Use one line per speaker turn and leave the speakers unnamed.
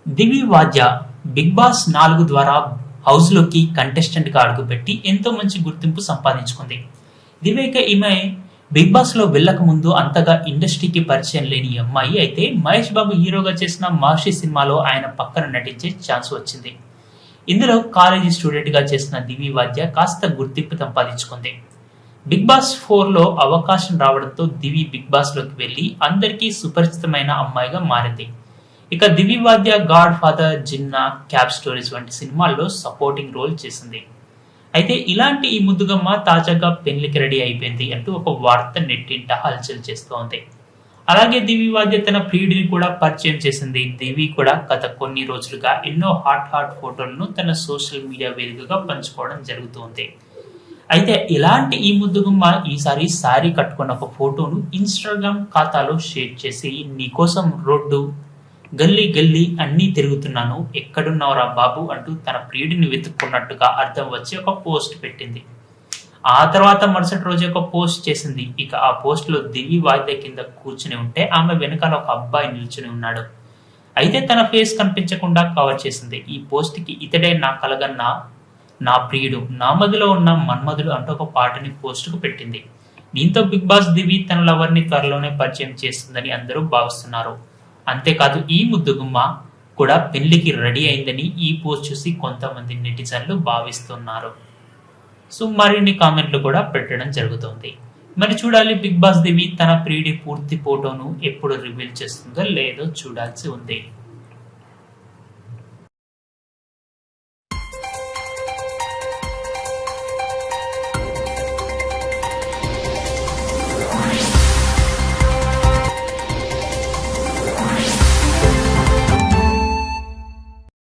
దివి వాద్య big boss 4 ద్వారా house లోకి కంటెస్టెంట్ గా అడుగుపెట్టి ఎంతో మంచి గుర్తింపు సంపాదించుకుంది. దివేక ఈమె బిగ్ బాస్ లో వెళ్ళక ముందు అంతగా ఇండస్ట్రీకి పరిచయం లేని అమ్మాయి. అయితే మహేష్ బాబు హీరోగా చేసిన మహర్షి సినిమాలో ఆయన పక్కన నటించే ఛాన్స్ వచ్చింది. ఇందులో కాలేజీ స్టూడెంట్ గా చేసిన దివి వాద్య కాస్త గుర్తింపు సంపాదించుకుంది. బిగ్ బాస్ 4 లో అవకాశం రావడంతో దివి బిగ్ బాస్ లోకి వెళ్లి అందరికీ సుపరిచితమైన అమ్మాయిగా మారింది. ఇక Divi Vadya god father, Ginna, cab stories వంటి సినిమాల్లో సపోర్టింగ్ రోల్ చేసింది. అయితే ఇలాంటి ఈ ముద్దుగమ్మ తాజాగా పెళ్లికి రెడీ అయిపోయింది అంటూ ఒక వార్త నెట్టింట హల్చల్ చేస్తోంది. అలాగే దివి వాద్య తన ప్రియుడిని కూడా పరిచయం చేసింది. దివి కూడా గత కొన్ని రోజులుగా ఎన్నో హాట్ ఫోటోలను తన సోషల్ మీడియా వేదికగా పంచుకోవడం జరుగుతుంది. అయితే ఇలాంటి ఈ ముద్దుగుమ్మ ఈసారి శారీ కట్టుకున్న ఒక ఫోటోను ఇన్స్టాగ్రామ్ ఖాతాలో షేర్ చేసి, నీకోసం రోడ్డు గల్లీ గల్లీ అన్నీ తిరుగుతున్నాను, ఎక్కడున్నావురా బాబు అంటూ తన ప్రియుడిని వెతుక్కున్నట్టుగా అర్థం వచ్చి ఒక పోస్ట్ పెట్టింది. ఆ తర్వాత మరుసటి రోజు ఒక పోస్ట్ చేసింది. ఇక ఆ పోస్ట్ లో దివి వాద్య కింద కూర్చుని ఉంటే ఆమె వెనకాల ఒక అబ్బాయి నిల్చుని ఉన్నాడు. అయితే తన ఫేస్ కనిపించకుండా కవర్ చేసింది. ఈ పోస్ట్ కి ఇతడే నా కలగన్న నా ప్రియుడు, నా మదిలో ఉన్న మన్మధుడు అంటూ ఒక పాటని పోస్ట్ కు పెట్టింది. దీంతో బిగ్ బాస్ దివి తన లవర్ ని త్వరలోనే పరిచయం చేస్తుందని అందరూ భావిస్తున్నారు. అంతేకాదు ఈ ముద్దుగుమ్మ కూడా పెళ్లికి రెడీ అయిందని ఈ పోస్ట్ చూసి కొంతమంది నెటిజన్లు భావిస్తున్నారు. సో మరిన్ని కామెంట్లు కూడా పెట్టడం జరుగుతుంది. మరి చూడాలి బిగ్ బాస్ దివి తన ప్రియుడి పూర్తి ఫోటోను ఎప్పుడు రివీల్ చేస్తుందో లేదో చూడాల్సి ఉంది.